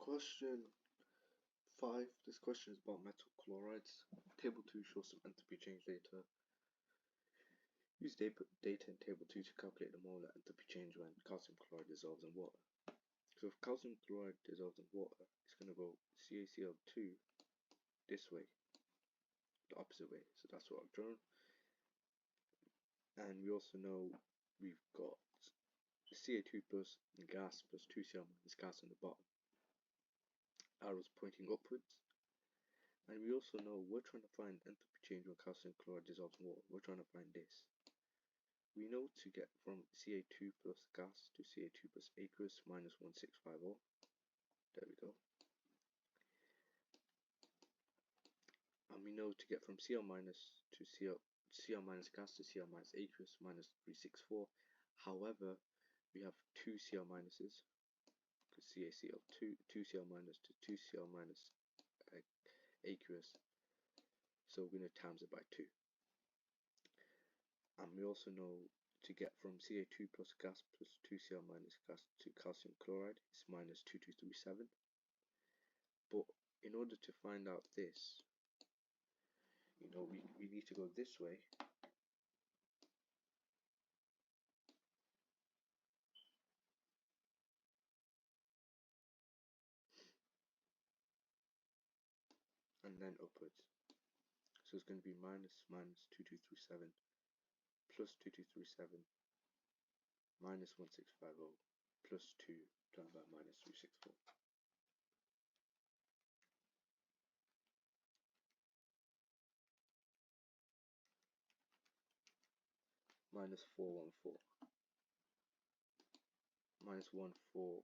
Question 5. This question is about metal chlorides. Table 2 shows some enthalpy change data. Use data in Table 2 to calculate the molar enthalpy change when calcium chloride dissolves in water. So if calcium chloride dissolves in water, it's going to go CaCl2 this way, the opposite way. So that's what I've drawn. And we also know we've got Ca2 plus gas plus 2Cl minus gas on the bottom. Arrows pointing upwards. And we also know we're trying to find enthalpy change when calcium chloride dissolves in water. We're trying to find this. We know to get from Ca2 plus gas to Ca2 plus aqueous minus 1650. There we go. And we know to get from Cl minus to Cl minus gas to Cl minus aqueous minus 364. However, we have two Cl minuses, because CaCl2, 2Cl minus to 2Cl minus aqueous. So we're going to times it by 2. And we also know to get from Ca2 plus gas plus 2Cl minus gas to calcium chloride is minus 2237. But in order to find out this, we need to go this way. And then upwards. So it's going to be minus 2237 plus 2237 minus 1650 plus 2 divided by minus 364. Minus 414. Minus 141,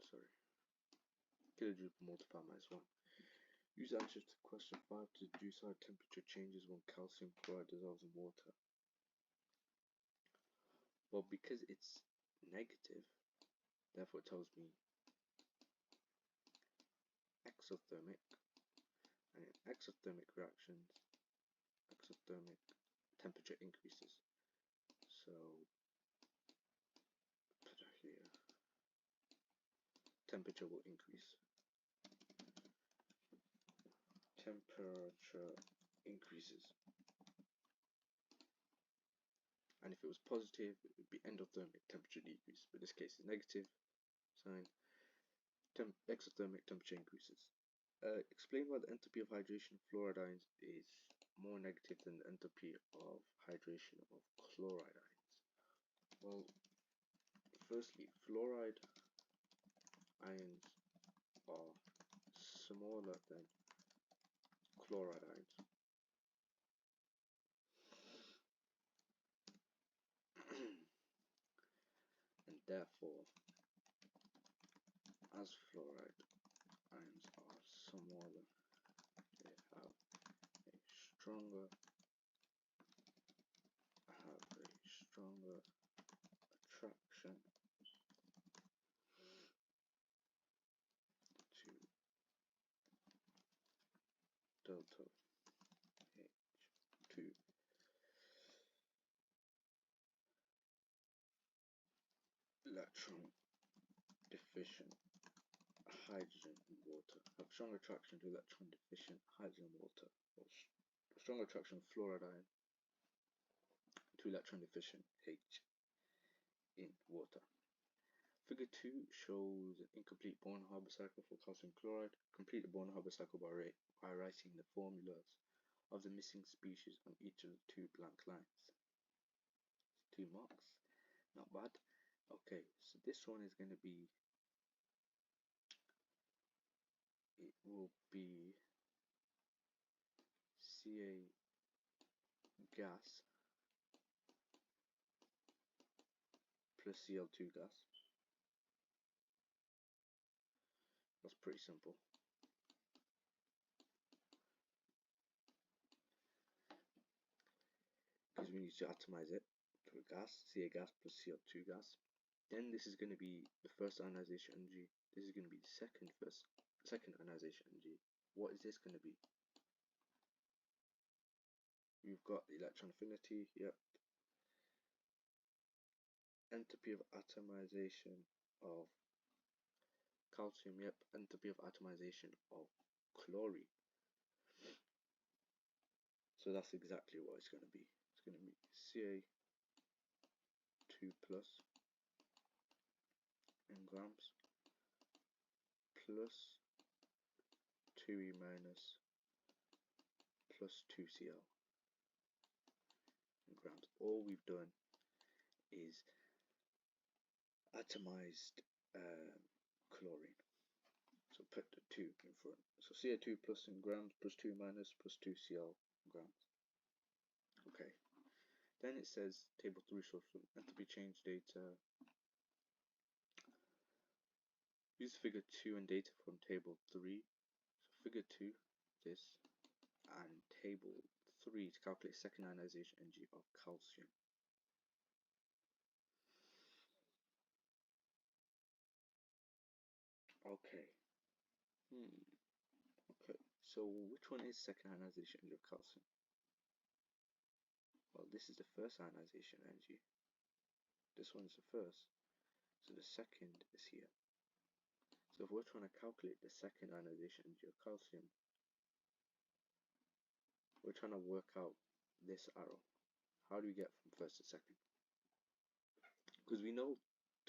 sorry. Kilojoule per mole per minus 1. Use answers to question 5 to deduce how temperature changes when calcium chloride dissolves in water. Well, because it's negative, therefore it tells me exothermic, and in exothermic reactions, exothermic temperature increases. So put that here. Temperature will increase. Temperature increases. And if it was positive, it would be endothermic, temperature decrease. But in this case, it's negative sign. Exothermic temperature increases. Explain why the enthalpy of hydration of fluoride ions is more negative than the enthalpy of hydration of chloride ions. Well, firstly, fluoride ions are smaller than chloride ions. And therefore, as fluoride ions are smaller, they have a stronger attraction to delta H2 electron deficient hydrogen in water. Have strong attraction to electron deficient hydrogen in water. Or strong attraction of fluoride ion to electron deficient H in water. Figure 2 shows an incomplete Born-Haber cycle for calcium chloride. Complete the Born-Haber cycle by writing the formulas of the missing species on each of the 2 blank lines. 2 marks, not bad. Okay, so this one is going to be, it will be Ca gas plus Cl2 gas. That's pretty simple. Because we need to atomize it to a gas, Ca gas plus Cl2 gas. Then this is going to be the first ionization energy. This is going to be the second ionization energy. What is this going to be? We've got the electron affinity, yep. Enthalpy of atomization of calcium, yep, enthalpy of atomization of chlorine. So that's exactly what it's going to be. It's going to be Ca2 plus in grams plus 2E minus plus 2Cl in grams. All we've done is atomized chlorine. So put the 2 in front. So Ca2 plus in grams plus 2 minus plus 2Cl grams. Okay. Then it says table 3 source from enthalpy change data. Use figure 2 and data from table 3. So figure 2, this, and table 3 to calculate second ionization energy of calcium. Okay. Okay. So which one is second ionization energy of calcium? Well, this is the first ionization energy. This one's the first. So the second is here. So if we're trying to calculate the second ionization energy of calcium, we're trying to work out this arrow. How do we get from first to second? Because we know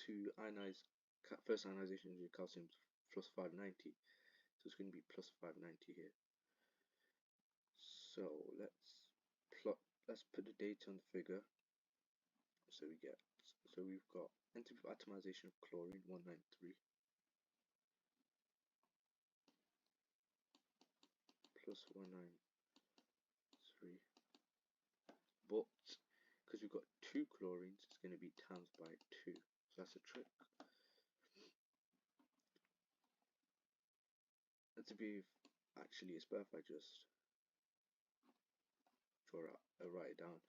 to ionize first ionization energy of calcium is plus 590, so it's going to be plus 590 here. So let's put the data on the figure. So we've got enthalpy of atomization of chlorine 193 plus 193, but because we've got 2 chlorines, it's going to be times by 2. So that's a trick. Enthalpy actually is better if I just write it down.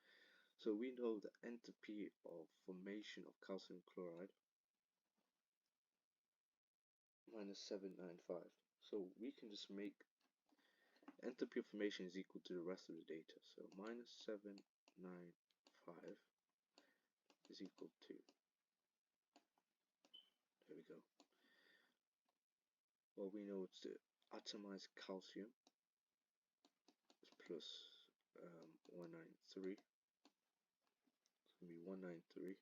So we know the enthalpy of formation of calcium chloride minus 795. So we can just make enthalpy of formation is equal to the rest of the data. So minus 795 is equal to, there we go. Well, we know it's the atomized calcium is plus 193. It's going to be 193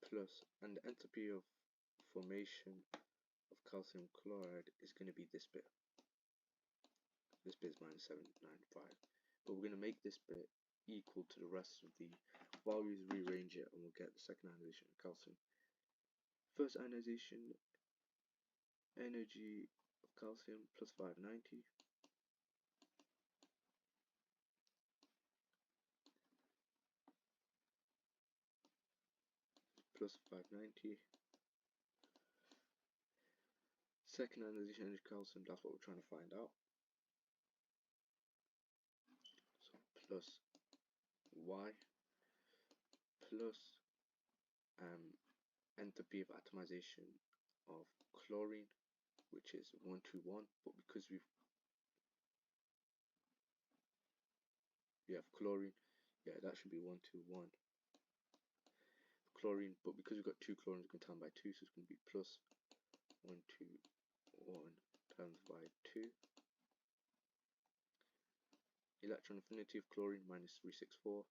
plus, and the enthalpy of formation of calcium chloride is going to be this bit. This bit is minus 795, but we're going to make this bit equal to the rest of the values, rearrange it, and we'll get the second ionization of calcium. First ionization energy of calcium plus 590 plus 590. Second ionization energy of calcium, that's what we're trying to find out. So plus Y plus enthalpy of atomization of chlorine, which is 121, but because we have chlorine, yeah, that should be 121 chlorine, but because we've got 2 chlorines, we can times by 2, so it's going to be plus 121 times by 2. Electron affinity of chlorine minus 364,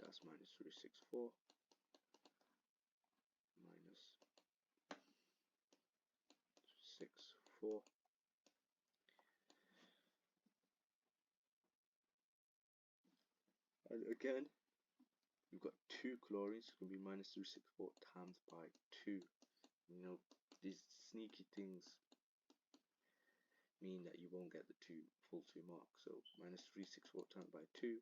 that's minus 364 minus 64. And again, we've got 2 chlorines, it's going to be minus 364 times by 2. You know, these sneaky things mean that you won't get the full 2 marks. So minus 364 times by 2,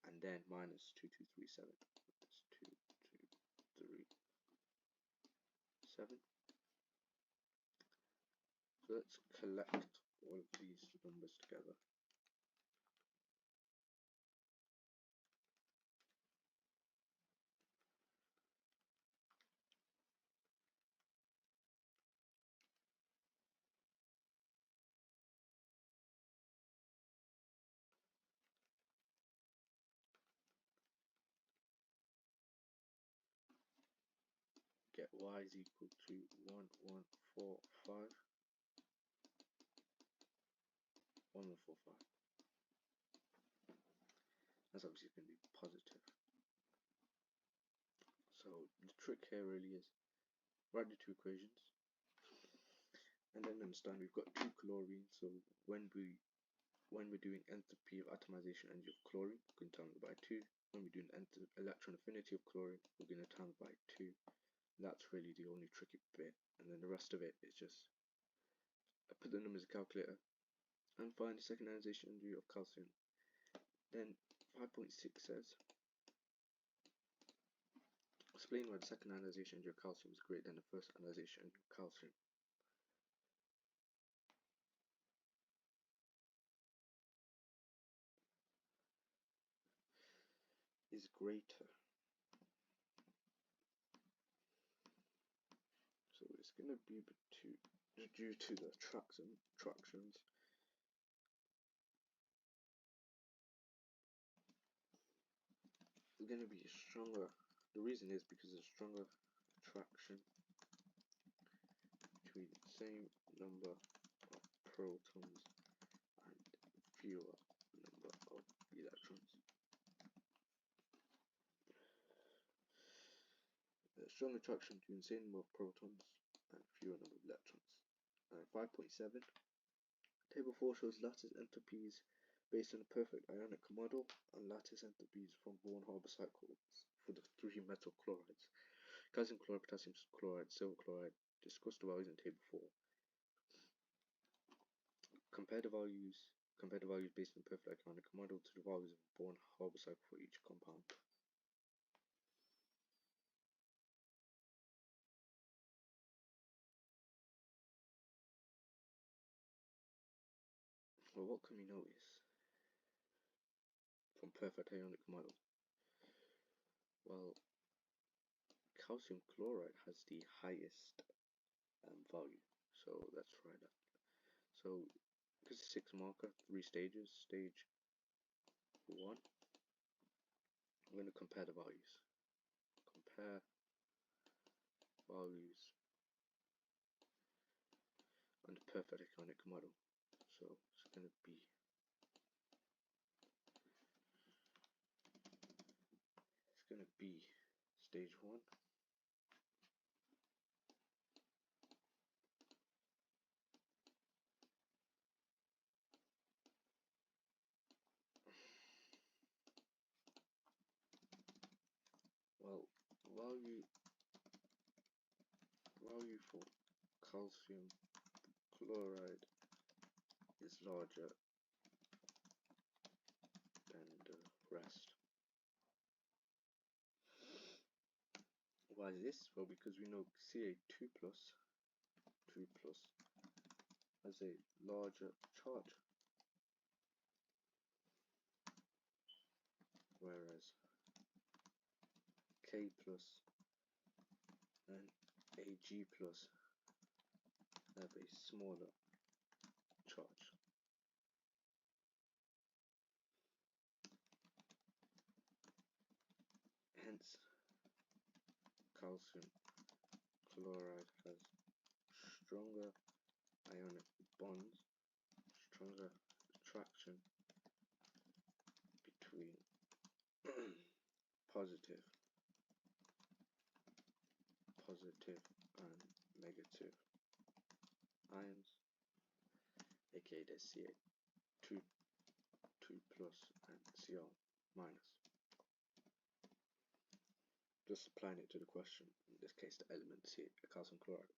and then minus 2237. That's 2237. So let's collect all of these numbers together. y is equal to 1145. 1145. That's obviously going to be positive. So the trick here really is write the two equations and then understand we've got two chlorines. So when we're doing enthalpy of atomization energy of chlorine, we're going to times it by 2. When we're doing electron affinity of chlorine, we're going to times by 2. That's really the only tricky bit, and then the rest of it is just I put the numbers in the calculator and find the second ionization energy of calcium. Then 5.6 says explain why the second ionization energy of calcium is greater than the first ionization energy of calcium. Is greater. So it's going to be due to the attractions. It's going to be stronger. The reason is because there's stronger attraction between the same number of protons and fewer number of electrons. There's strong attraction between the same number of protons and fewer number of electrons. 5.7. Table 4 shows lattice enthalpies based on a perfect ionic model and lattice enthalpies from Born-Haber cycles for the three metal chlorides: calcium chloride, potassium chloride, silver chloride. Discuss the values in table 4. Compare the values based on a perfect ionic model to the values of Born-Haber cycle for each compound. Well, what can we notice from perfect ionic model? Well, calcium chloride has the highest value, so let's try that. So because it's 6 marker, 3 stages. Stage 1, I'm going to compare the values. Compare values on the perfect ionic model. So it's going to be stage 1. Well, value for calcium chloride is larger than the rest. Why is this? Well, because we know Ca2 plus has a larger charge, whereas K plus and Ag plus have a smaller charge. Hence, calcium chloride has stronger ionic bonds, stronger attraction between positive and negative ions, aka the Ca2 plus and Cl minus. Just applying it to the question, in this case the element calcium chloride.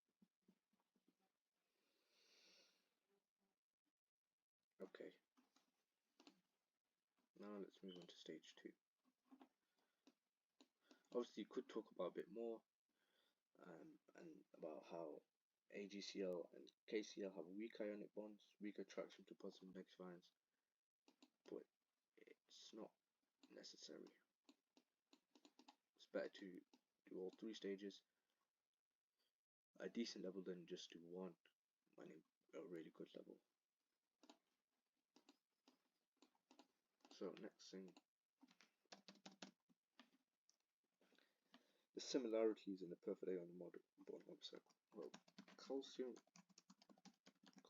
Okay, now let's move on to stage 2. Obviously you could talk about a bit more and about how AgCl and KCl have weak ionic bonds, weak attraction to positive and negative ions, but it's not necessary. It's better to do all 3 stages at a decent level than just do one and a really good level. So next thing, the similarities in the perfect ionic model of Born-Haber cycle. Well, calcium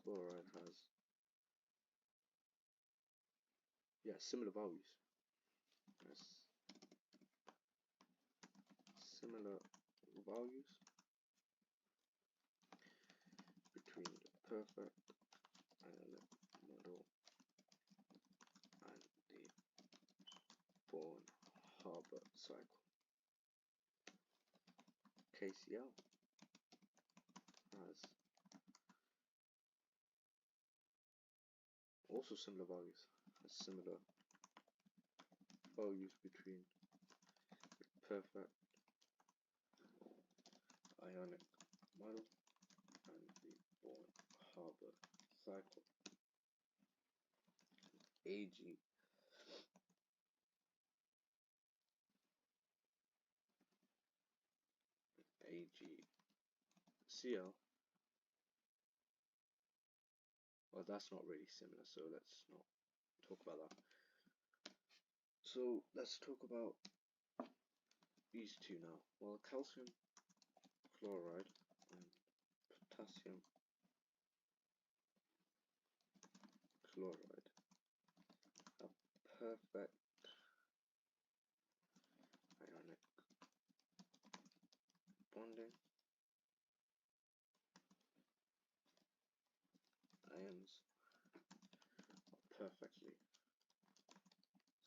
chloride has similar values. Similar values between the perfect ionic model and the Born-Haber cycle. KCl has also similar values, between the perfect ionic model and the Born-Haber cycle. AgCl well, that's not really similar, so let's not talk about that. So let's talk about these two now. Well, calcium chloride and potassium chloride have perfect ionic bonding. Ions are perfectly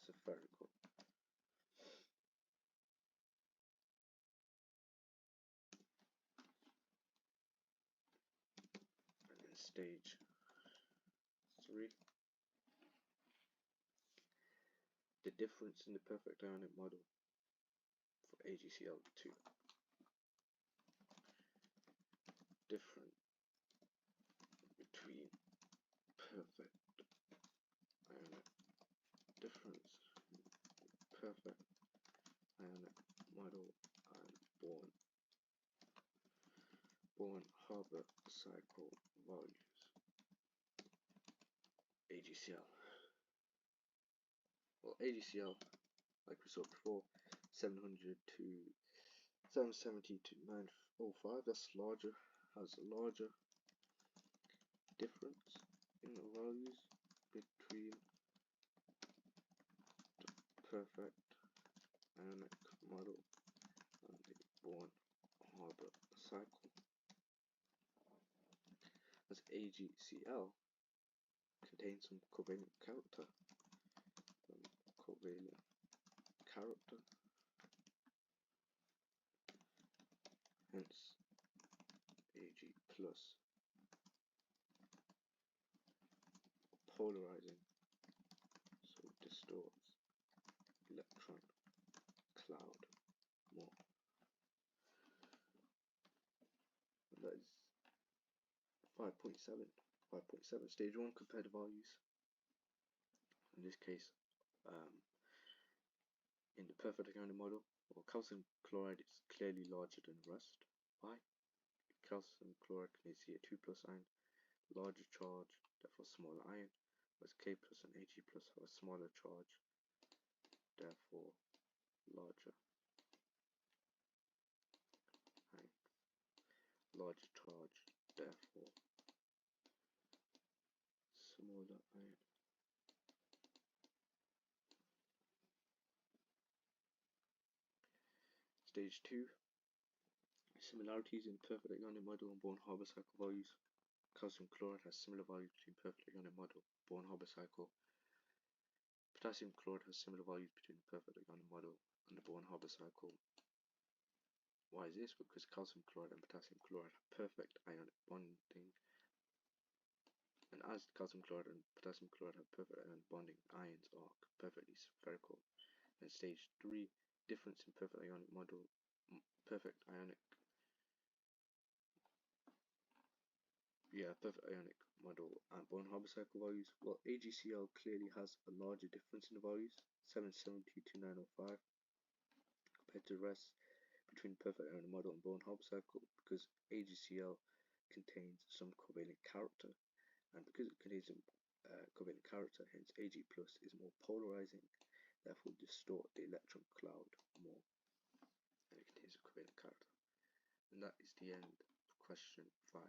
spherical. And in stage 3, the difference in the perfect ionic model for AgCl2. Different between perfect ionic model and Born-Haber cycle values. AgCl. Well, AgCl, like we saw before, 700 to 770 to 905. That's larger. Has a larger difference in the values between the perfect ionic model and the Born-Haber cycle. As AgCl contains some covalent character. Hence Ag plus, polarizing, so distorts electron cloud more. And that is 5.7. Stage 1, compare the values. In this case, in the perfect ionic model, well, calcium chloride is clearly larger than the rest. Why? Calcium chloride contains Ca2 plus ion, larger charge, therefore smaller ion, whereas K plus and Ag plus have a smaller charge, therefore larger ion. Larger charge, therefore smaller ion. Stage 2, similarities in perfect ionic model and Born-Haber cycle values. Calcium chloride has similar values between perfect ionic model, Born-Haber cycle. Potassium chloride has similar values between the perfect ionic model and the Born-Haber cycle. Why is this? Because calcium chloride and potassium chloride have perfect ionic bonding, and as calcium chloride and potassium chloride have perfect ionic bonding, ions are perfectly spherical. And stage 3, difference in perfect ionic model, perfect ionic model and Born-Haber cycle values. Well, AgCl clearly has a larger difference in the values, 770 to 905, compared to the rest between perfect ionic model and Born-Haber cycle, because AgCl contains some covalent character, and because it contains some covalent character, hence Ag plus is more polarizing, therefore distort the electron cloud more, and it contains a covalent character. And that is the end of question 5.